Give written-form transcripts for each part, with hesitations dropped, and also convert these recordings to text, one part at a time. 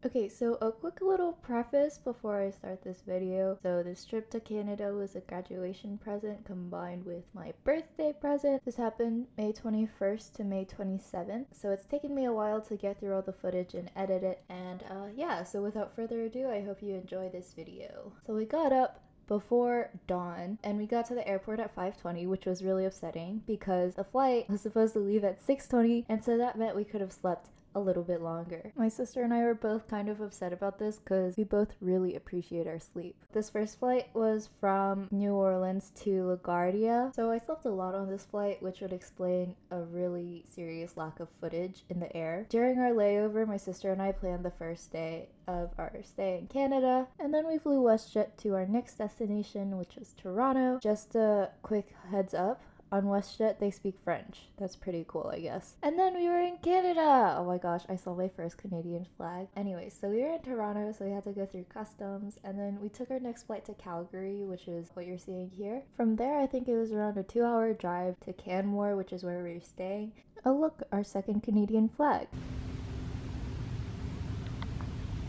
Okay, so a quick little preface before I start this video. So this trip to Canada was a graduation present combined with my birthday present. This happened May 21st to May 27th. So it's taken me a while to get through all the footage and edit it. And yeah, so without further ado, I hope you enjoy this video. So we got up before dawn and we got to the airport at 5:20, which was really upsetting because the flight was supposed to leave at 6:20, and so that meant we could have slept a little bit longer. My sister and I were both kind of upset about this because we both really appreciate our sleep. This first flight was from New Orleans to LaGuardia, so I slept a lot on this flight, which would explain a really serious lack of footage in the air. During our layover, my sister and I planned the first day of our stay in Canada, and then we flew WestJet to our next destination, which was Toronto. Just a quick heads up, on WestJet, they speak French. That's pretty cool, I guess. And then we were in Canada! Oh my gosh, I saw my first Canadian flag. Anyway, so we were in Toronto, so we had to go through customs, and then we took our next flight to Calgary, which is what you're seeing here. From there, I think it was around a 2-hour drive to Canmore, which is where we were staying. Oh look, our second Canadian flag.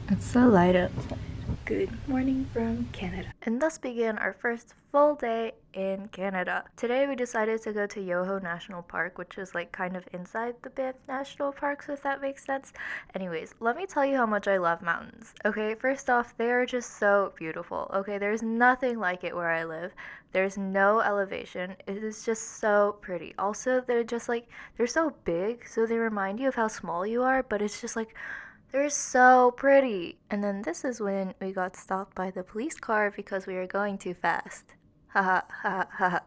It's so light outside. Good morning from Canada. And thus began our first full day in Canada. Today we decided to go to Yoho National Park, which is like kind of inside the Banff National Parks, if that makes sense. Anyways, let me tell you how much I love mountains. Okay, first off, they are just so beautiful. Okay, there's nothing like it where I live. There's no elevation. It is just so pretty. Also, they're just like, they're so big, so they remind you of how small you are, but it's just like, they're so pretty. And then this is when we got stopped by the police car because we were going too fast. Haha, haha, haha.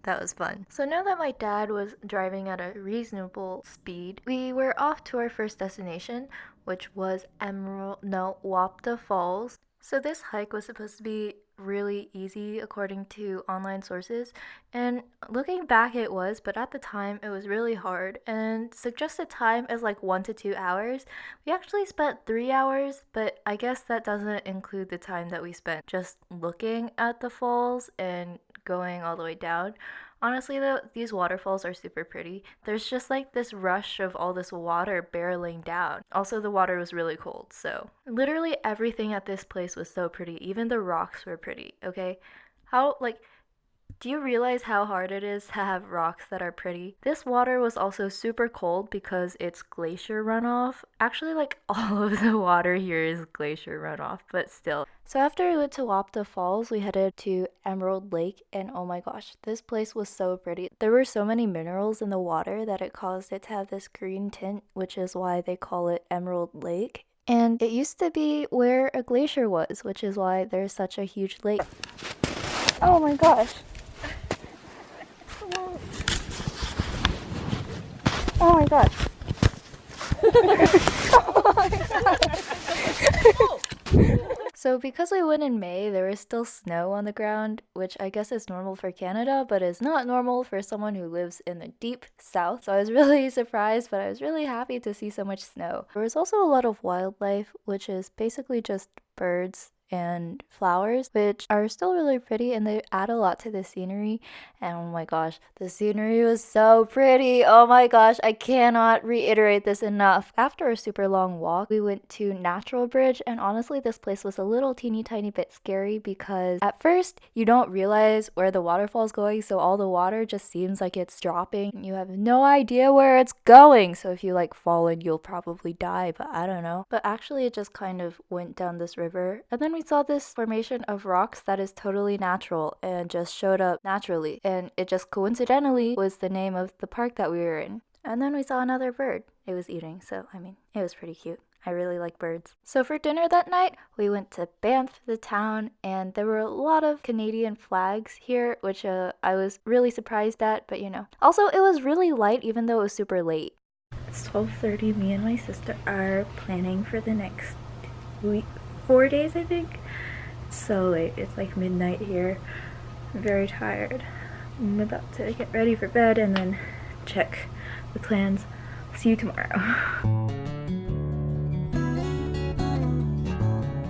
That was fun. So now that my dad was driving at a reasonable speed, we were off to our first destination, which was Wapta Falls. So this hike was supposed to be really easy according to online sources, and looking back it was, but at the time it was really hard, and suggested time is like 1 to 2 hours. We actually spent 3 hours, but I guess that doesn't include the time that we spent just looking at the falls and going all the way down. Honestly though, these waterfalls are super pretty. There's just like this rush of all this water barreling down. Also, the water was really cold, so literally everything at this place was so pretty. Even the rocks were pretty, okay? Do you realize how hard it is to have rocks that are pretty? This water was also super cold because it's glacier runoff. Actually, like all of the water here is glacier runoff, but still. So after we went to Wapta Falls, we headed to Emerald Lake, and oh my gosh, this place was so pretty. There were so many minerals in the water that it caused it to have this green tint, which is why they call it Emerald Lake. And it used to be where a glacier was, which is why there's such a huge lake. Oh my gosh. Oh my god. Oh my god. So because we went in May, there was still snow on the ground, which I guess is normal for Canada, but is not normal for someone who lives in the deep south. So I was really surprised, but I was really happy to see so much snow. There was also a lot of wildlife, which is basically just birds and flowers, which are still really pretty, and they add a lot to the scenery. And oh my gosh, the scenery was so pretty. Oh my gosh, I cannot reiterate this enough. After a super long walk, we went to Natural Bridge, and honestly this place was a little teeny tiny bit scary because at first you don't realize where the waterfall's going, so all the water just seems like it's dropping. You have no idea where it's going, so if you like fall in, you'll probably die, but I don't know. But actually it just kind of went down this river, and then we saw this formation of rocks that is totally natural and just showed up naturally, and it just coincidentally was the name of the park that we were in. And then we saw another bird. It was eating, so I mean, it was pretty cute. I really like birds. So for dinner that night, we went to Banff, the town, and there were a lot of Canadian flags here, which I was really surprised at, but you know. Also, it was really light even though it was super late. It's 12:30. Me and my sister are planning for the next week. 4 days, I think. It's so late. It's like midnight here. I'm very tired. I'm about to get ready for bed and then check the plans. See you tomorrow.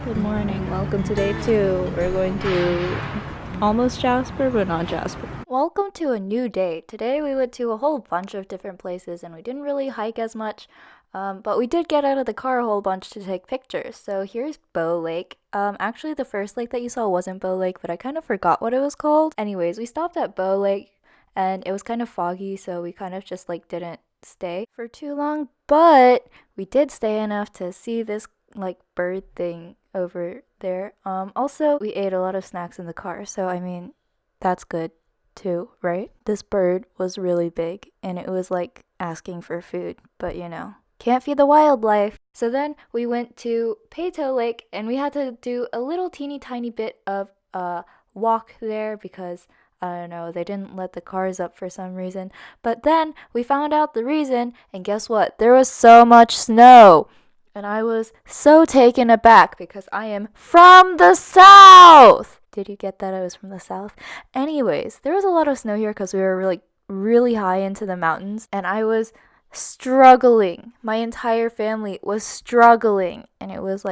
Good morning. Welcome to day 2. We're going to almost Jasper, but not Jasper. Welcome to a new day. Today we went to a whole bunch of different places and we didn't really hike as much. But we did get out of the car a whole bunch to take pictures. So here's Bow Lake. Actually, the first lake that you saw wasn't Bow Lake, but I kind of forgot what it was called. Anyways, we stopped at Bow Lake and it was kind of foggy, so we kind of just like didn't stay for too long. But we did stay enough to see this like bird thing over there. Also, we ate a lot of snacks in the car, so I mean, that's good too, right? This bird was really big and it was like asking for food, but you know, can't feed the wildlife. So then we went to Peitou Lake and we had to do a little teeny tiny bit of a walk there because I don't know, they didn't let the cars up for some reason. But then we found out the reason, and guess what? There was so much snow. And I was so taken aback because I am from the south. Did you get that I was from the south? Anyways, there was a lot of snow here because we were really high into the mountains, and I was struggling. My entire family was struggling, and it was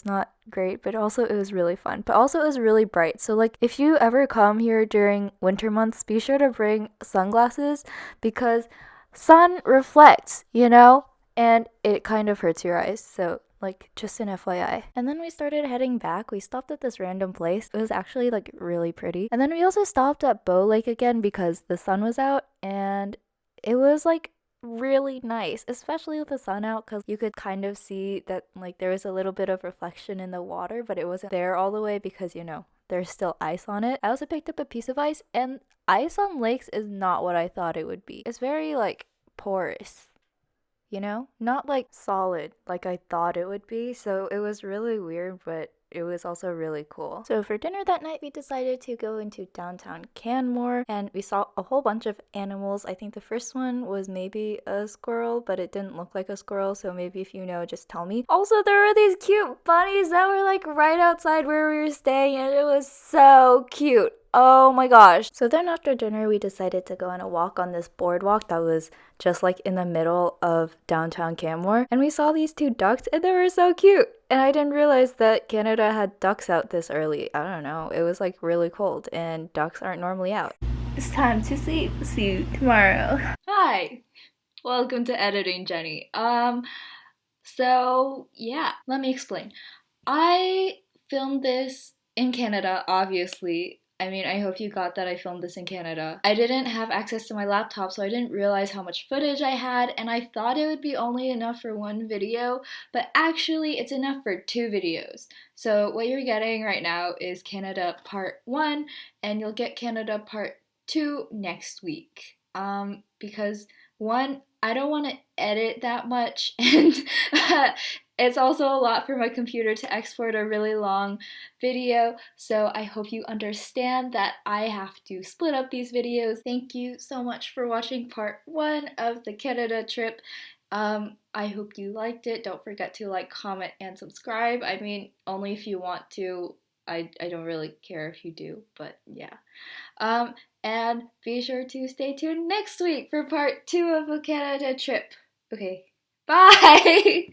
not great, but also it was really fun. But also it was really bright. So like if you ever come here during winter months, be sure to bring sunglasses because sun reflects, you know? And it kind of hurts your eyes. So like just an FYI. And then we started heading back. We stopped at this random place. It was actually like really pretty. And then we also stopped at Bow Lake again because the sun was out and it was like really nice, especially with the sun out, because you could kind of see that like there was a little bit of reflection in the water, but it wasn't there all the way because you know there's still ice on it. I also picked up a piece of ice, and ice on lakes is not what I thought it would be. It's very like porous, you know? Not like solid like I thought it would be. So it was really weird, but it was also really cool. So for dinner that night, we decided to go into downtown Canmore and we saw a whole bunch of animals. I think the first one was maybe a squirrel, but it didn't look like a squirrel, so maybe if you know, just tell me. Also, there were these cute bunnies that were like right outside where we were staying and it was so cute. Oh my gosh. So then after dinner, we decided to go on a walk on this boardwalk that was just like in the middle of downtown Canmore. And we saw these two ducks and they were so cute. And I didn't realize that Canada had ducks out this early. I don't know. It was like really cold and ducks aren't normally out. It's time to sleep. See you tomorrow. Hi. Welcome to editing, Jenny. So yeah, let me explain. I filmed this in Canada, obviously. I mean, I hope you got that I filmed this in Canada. I didn't have access to my laptop, so I didn't realize how much footage I had, and I thought it would be only enough for one video, but actually it's enough for two videos. So what you're getting right now is Canada Part 1, and you'll get Canada Part 2 next week. Because one, I don't want to edit that much, and it's also a lot for my computer to export a really long video, so I hope you understand that I have to split up these videos. Thank you so much for watching part 1 of the Canada trip. I hope you liked it. Don't forget to like, comment, and subscribe. I mean, only if you want to. I don't really care if you do, but yeah. And be sure to stay tuned next week for part 2 of the Canada trip. Okay, bye!